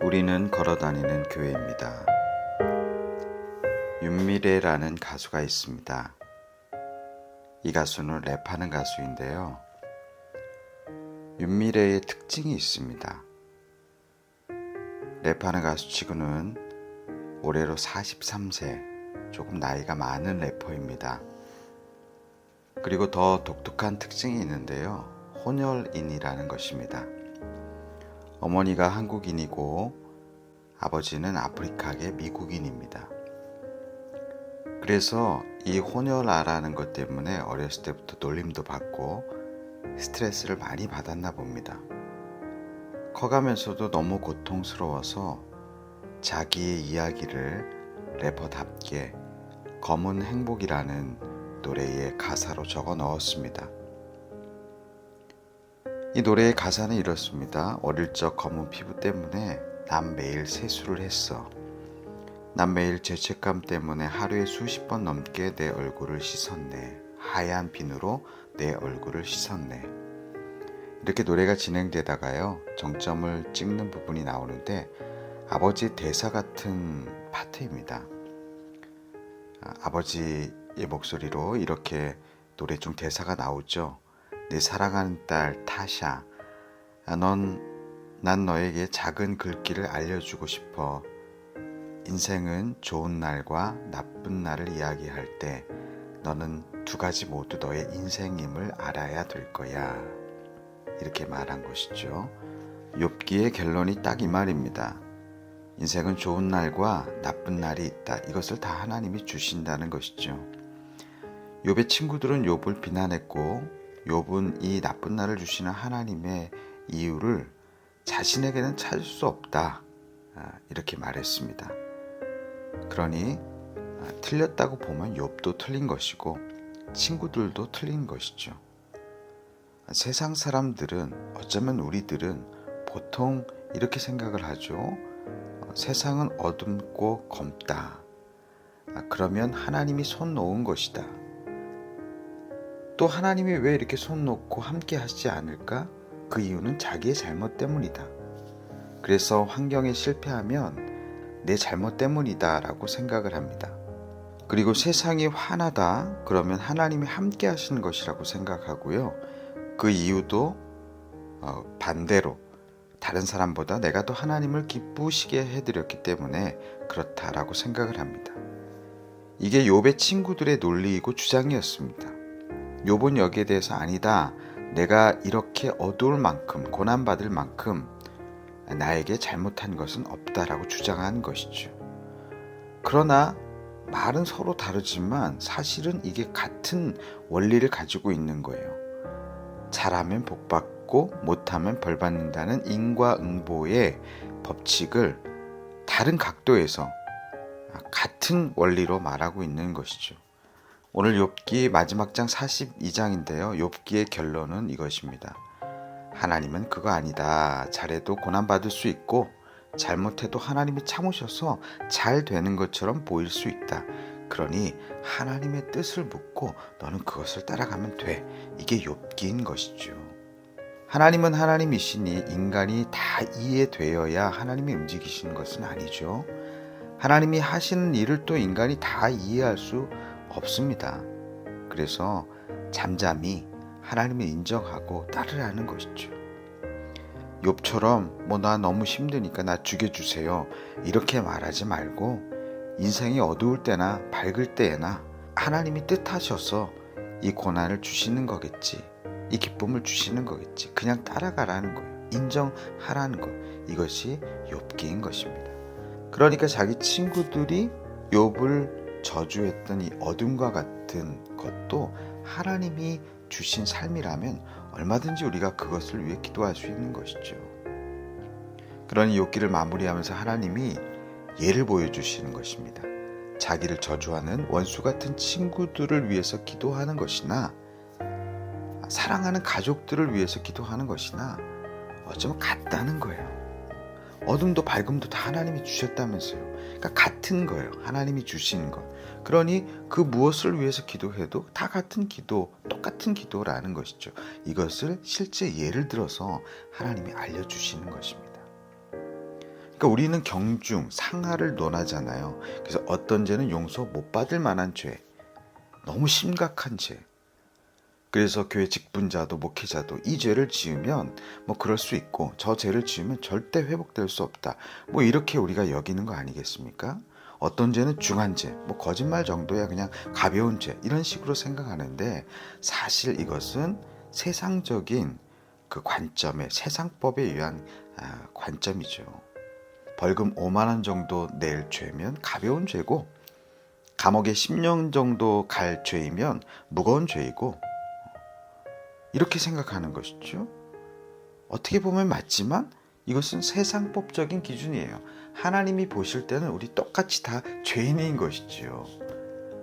우리는 걸어다니는 교회입니다. 윤미래라는 가수가 있습니다. 이 가수는 랩하는 가수인데요. 윤미래의 특징이 있습니다. 랩하는 가수치고는 올해로 43세, 조금 나이가 많은 래퍼입니다. 그리고 더 독특한 특징이 있는데요. 혼혈인이라는 것입니다. 어머니가 한국인이고 아버지는 아프리카계 미국인입니다. 그래서 이 혼혈아라는 것 때문에 어렸을 때부터 놀림도 받고 스트레스를 많이 받았나 봅니다. 커가면서도 너무 고통스러워서 자기의 이야기를 래퍼답게 검은 행복이라는 노래의 가사로 적어 넣었습니다. 이 노래의 가사는 이렇습니다. 어릴 적 검은 피부 때문에 난 매일 세수를 했어. 난 매일 죄책감 때문에 하루에 수십 번 넘게 내 얼굴을 씻었네. 하얀 비누로 내 얼굴을 씻었네. 이렇게 노래가 진행되다가요. 정점을 찍는 부분이 나오는데 아버지 대사 같은 파트입니다. 아버지의 목소리로 이렇게 노래 중 대사가 나오죠. 내 사랑하는 딸 타샤, 난 너에게 작은 글귀를 알려주고 싶어. 인생은 좋은 날과 나쁜 날을 이야기할 때 너는 두 가지 모두 너의 인생임을 알아야 될 거야. 이렇게 말한 것이죠. 욥기의 결론이 딱 이 말입니다. 인생은 좋은 날과 나쁜 날이 있다. 이것을 다 하나님이 주신다는 것이죠. 욥의 친구들은 욥을 비난했고 욥은 이 나쁜 날을 주시는 하나님의 이유를 자신에게는 찾을 수 없다. 이렇게 말했습니다. 그러니 틀렸다고 보면 욥도 틀린 것이고 친구들도 틀린 것이죠. 세상 사람들은 어쩌면 우리들은 보통 이렇게 생각을 하죠. 세상은 어둡고 검다. 그러면 하나님이 손 놓은 것이다. 또 하나님이 왜 이렇게 손 놓고 함께 하시지 않을까? 그 이유는 자기의 잘못 때문이다. 그래서 환경에 실패하면 내 잘못 때문이다 라고 생각을 합니다. 그리고 세상이 화나다 그러면 하나님이 함께 하시는 것이라고 생각하고요. 그 이유도 반대로 다른 사람보다 내가 더 하나님을 기쁘시게 해드렸기 때문에 그렇다라고 생각을 합니다. 이게 욥의 친구들의 논리이고 주장이었습니다. 욥은 여기에 대해서 아니다. 내가 이렇게 어두울 만큼 고난받을 만큼 나에게 잘못한 것은 없다라고 주장한 것이죠. 그러나 말은 서로 다르지만 사실은 이게 같은 원리를 가지고 있는 거예요. 잘하면 복받고 못하면 벌받는다는 인과응보의 법칙을 다른 각도에서 같은 원리로 말하고 있는 것이죠. 오늘 욥기 마지막 장 42장인데요. 욥기의 결론은 이것입니다. 하나님은 그거 아니다. 잘해도 고난받을 수 있고 잘못해도 하나님이 참으셔서 잘 되는 것처럼 보일 수 있다. 그러니 하나님의 뜻을 묻고 너는 그것을 따라가면 돼. 이게 욥기인 것이죠. 하나님은 하나님이시니 인간이 다 이해되어야 하나님이 움직이시는 것은 아니죠. 하나님이 하시는 일을 또 인간이 다 이해할 수 없습니다. 그래서 잠잠히 하나님을 인정하고 따르라는 것이죠. 욥처럼 나 너무 힘드니까 나 죽여주세요. 이렇게 말하지 말고 인생이 어두울 때나 밝을 때에나 하나님이 뜻하셔서 이 고난을 주시는 거겠지. 이 기쁨을 주시는 거겠지. 그냥 따라가라는 거예요. 인정하라는 거. 이것이 욥기인 것입니다. 그러니까 자기 친구들이 욥을 저주했던 이 어둠과 같은 것도 하나님이 주신 삶이라면 얼마든지 우리가 그것을 위해 기도할 수 있는 것이죠. 그러니 욥기를 마무리하면서 하나님이 예를 보여주시는 것입니다. 자기를 저주하는 원수 같은 친구들을 위해서 기도하는 것이나 사랑하는 가족들을 위해서 기도하는 것이나 어쩌면 같다는 거예요. 어둠도 밝음도 다 하나님이 주셨다면서요. 그러니까 같은 거예요. 하나님이 주시는 것. 그러니 그 무엇을 위해서 기도해도 다 같은 기도, 똑같은 기도라는 것이죠. 이것을 실제 예를 들어서 하나님이 알려주시는 것입니다. 그러니까 우리는 경중, 상하를 논하잖아요. 그래서 어떤 죄는 용서 못 받을 만한 죄, 너무 심각한 죄. 그래서 교회 직분자도 목회자도 이 죄를 지으면 뭐 그럴 수 있고 저 죄를 지으면 절대 회복될 수 없다. 뭐 이렇게 우리가 여기는 거 아니겠습니까? 어떤 죄는 중한 죄, 뭐 거짓말 정도야 그냥 가벼운 죄 이런 식으로 생각하는데 사실 이것은 세상적인 그 관점에 세상법에 의한 관점이죠. 벌금 5만 원 정도 낼 죄면 가벼운 죄고 감옥에 10년 정도 갈 죄이면 무거운 죄이고 이렇게 생각하는 것이죠. 어떻게 보면 맞지만 이것은 세상법적인 기준이에요. 하나님이 보실 때는 우리 똑같이 다 죄인인 것이지요.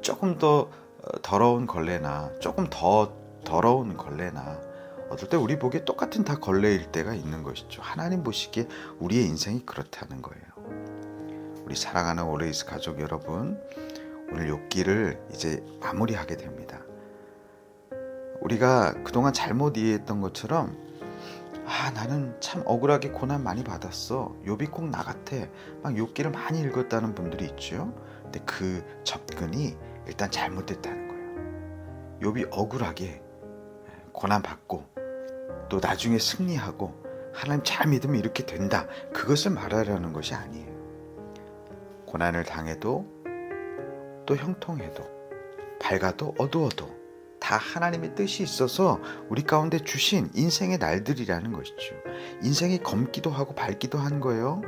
조금 더 더러운 걸레나 조금 더 더러운 걸레나 어떨 때 우리 보기에 똑같은 다 걸레일 때가 있는 것이죠. 하나님 보시기에 우리의 인생이 그렇다는 거예요. 우리 사랑하는 오레이스 가족 여러분, 오늘 욥기를 이제 마무리하게 됩니다. 우리가 그동안 잘못 이해했던 것처럼 나는 참 억울하게 고난 많이 받았어. 욥이 꼭 나 같아. 막 욥기를 많이 읽었다는 분들이 있죠. 근데 그 접근이 일단 잘못됐다는 거예요. 욥이 억울하게 고난 받고 또 나중에 승리하고 하나님 잘 믿으면 이렇게 된다. 그것을 말하려는 것이 아니에요. 고난을 당해도 또 형통해도 밝아도 어두워도 다 하나님의 뜻이 있어서 우리 가운데 주신 인생의 날들이라는 것이죠. 인생이 검기도 하고 밝기도 한 거예요.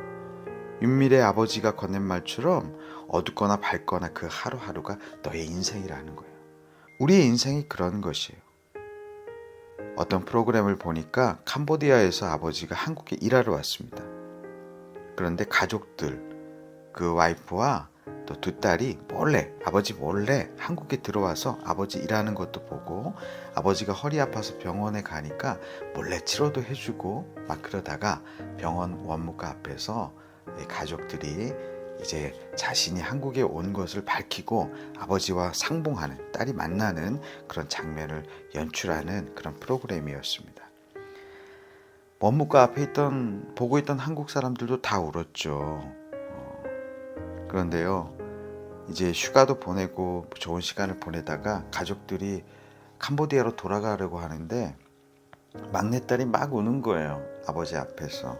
윤밀의 아버지가 건넨 말처럼 어둡거나 밝거나 그 하루하루가 너의 인생이라는 거예요. 우리의 인생이 그런 것이에요. 어떤 프로그램을 보니까 캄보디아에서 아버지가 한국에 일하러 왔습니다. 그런데 가족들, 그 와이프와 또 두 딸이 아버지 몰래 한국에 들어와서 아버지 일하는 것도 보고 아버지가 허리 아파서 병원에 가니까 몰래 치료도 해주고 막 그러다가 병원 원무과 앞에서 가족들이 이제 자신이 한국에 온 것을 밝히고 아버지와 상봉하는, 딸이 만나는 그런 장면을 연출하는 그런 프로그램이었습니다. 원무과 앞에 보고 있던 한국 사람들도 다 울었죠. 그런데요, 이제 휴가도 보내고 좋은 시간을 보내다가 가족들이 캄보디아로 돌아가려고 하는데 막내딸이 막 우는 거예요. 아버지 앞에서.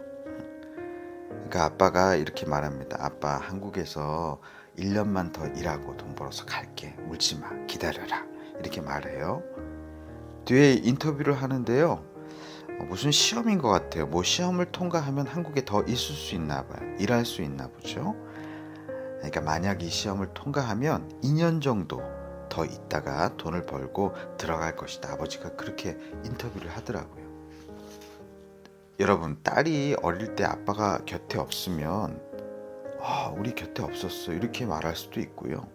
그러니까 아빠가 이렇게 말합니다. 아빠, 한국에서 1년만 더 일하고 돈 벌어서 갈게. 울지 마. 기다려라. 이렇게 말해요. 뒤에 인터뷰를 하는데요. 무슨 시험인 것 같아요. 뭐 시험을 통과하면 한국에 더 있을 수 있나 봐요. 일할 수 있나 보죠. 그러니까 만약 이 시험을 통과하면 2년 정도 더 있다가 돈을 벌고 들어갈 것이다. 아버지가 그렇게 인터뷰를 하더라고요. 여러분, 딸이 어릴 때 아빠가 곁에 없으면 우리 곁에 없었어 이렇게 말할 수도 있고요.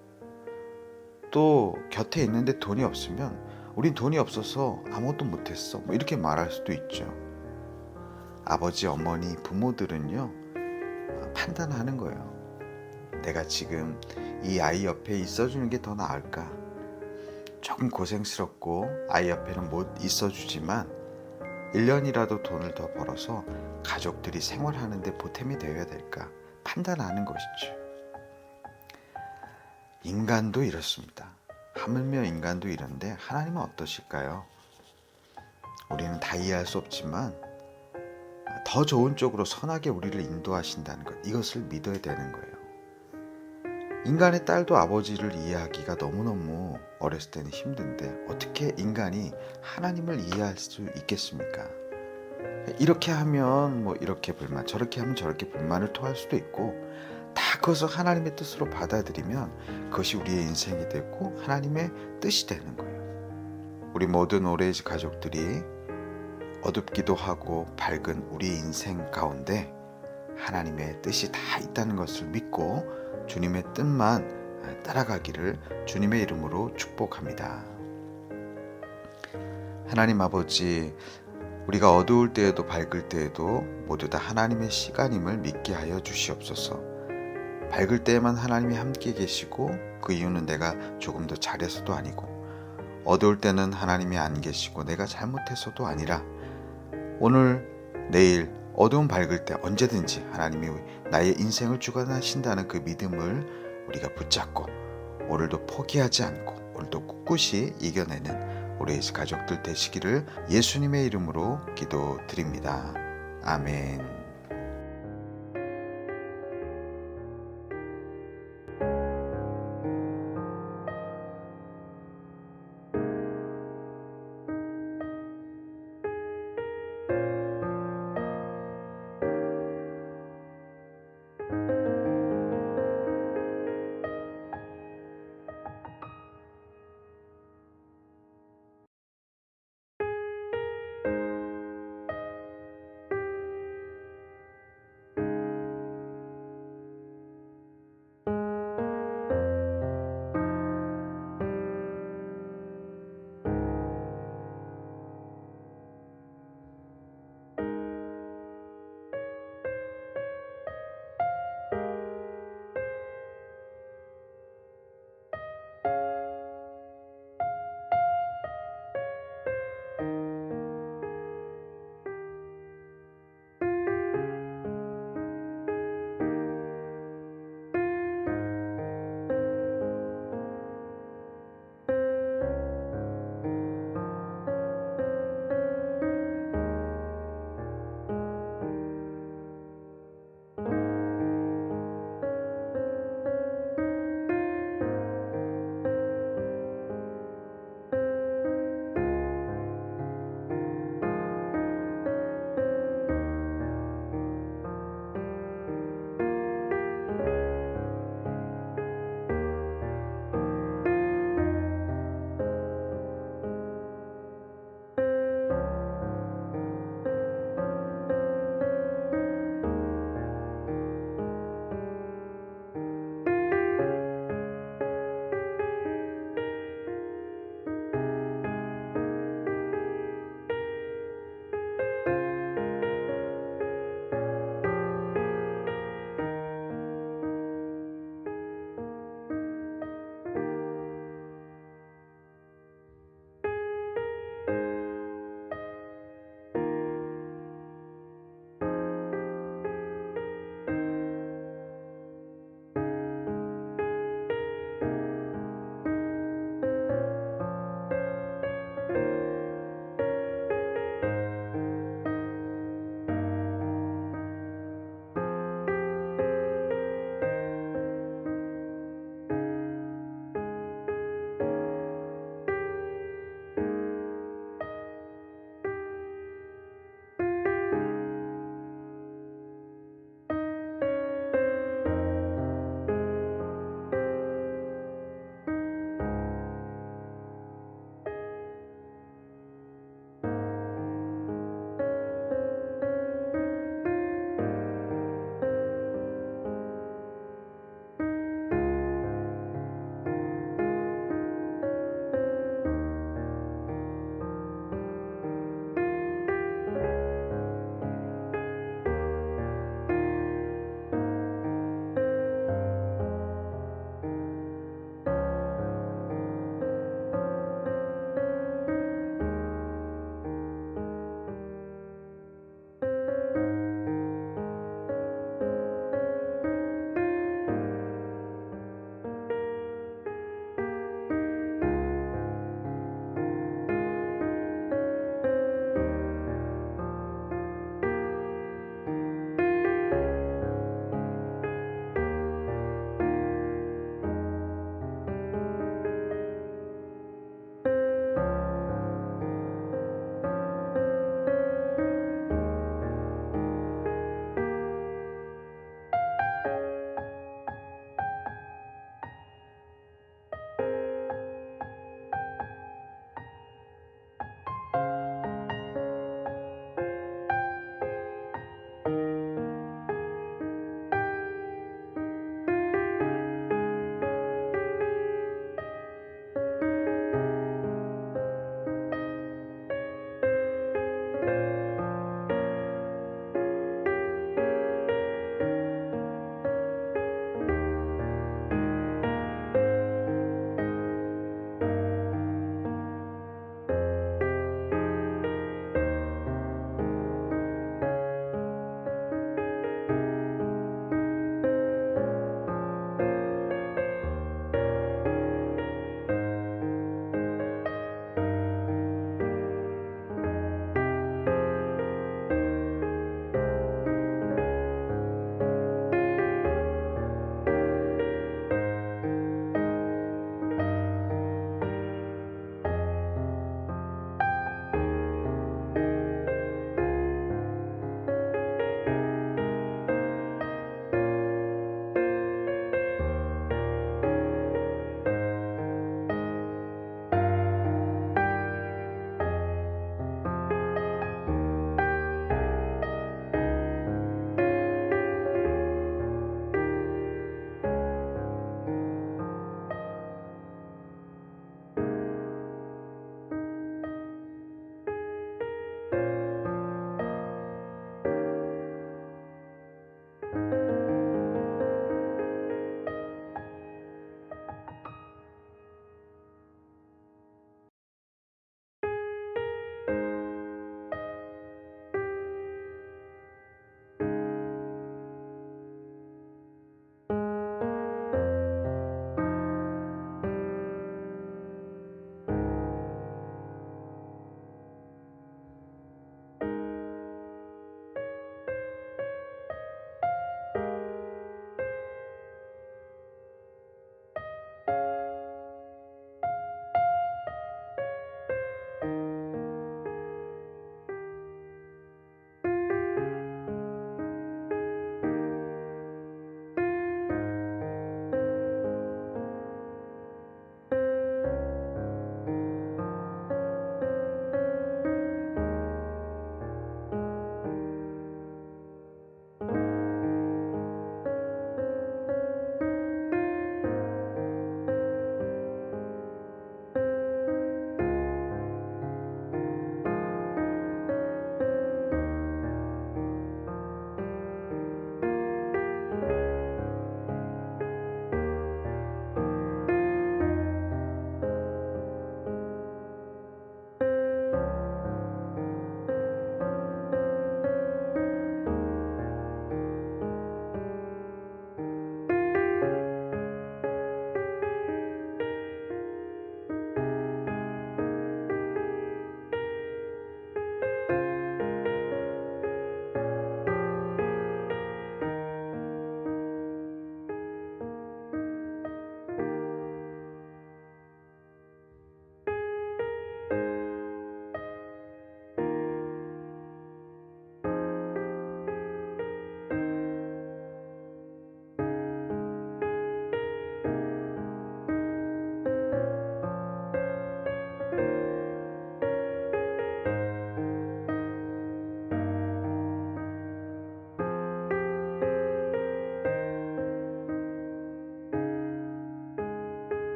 또 곁에 있는데 돈이 없으면 우린 돈이 없어서 아무것도 못했어 뭐 이렇게 말할 수도 있죠. 아버지, 어머니, 부모들은요 판단하는 거예요. 내가 지금 이 아이 옆에 있어주는 게 더 나을까? 조금 고생스럽고 아이 옆에는 못 있어주지만 1년이라도 돈을 더 벌어서 가족들이 생활하는 데 보탬이 되어야 될까? 판단하는 것이죠. 인간도 이렇습니다. 하물며 인간도 이런데 하나님은 어떠실까요? 우리는 다 이해할 수 없지만 더 좋은 쪽으로 선하게 우리를 인도하신다는 것, 이것을 믿어야 되는 거예요. 인간의 딸도 아버지를 이해하기가 너무너무 어렸을 때는 힘든데 어떻게 인간이 하나님을 이해할 수 있겠습니까? 이렇게 하면 뭐 이렇게 불만, 저렇게 하면 저렇게 불만을 토할 수도 있고 다 그것을 하나님의 뜻으로 받아들이면 그것이 우리의 인생이 되고 하나님의 뜻이 되는 거예요. 우리 모든 오레이즈 가족들이 어둡기도 하고 밝은 우리의 인생 가운데 하나님의 뜻이 다 있다는 것을 믿고 주님의 뜻만 따라가기를 주님의 이름으로 축복합니다. 하나님 아버지, 우리가 어두울 때에도 밝을 때에도 모두 다 하나님의 시간임을 믿게 하여 주시옵소서. 밝을 때에만 하나님이 함께 계시고 그 이유는 내가 조금 더 잘해서도 아니고 어두울 때는 하나님이 안 계시고 내가 잘못해서도 아니라 오늘, 내일 어두움 밝을 때 언제든지 하나님이 나의 인생을 주관하신다는 그 믿음을 우리가 붙잡고 오늘도 포기하지 않고 오늘도 꿋꿋이 이겨내는 우리 가족들 되시기를 예수님의 이름으로 기도드립니다. 아멘.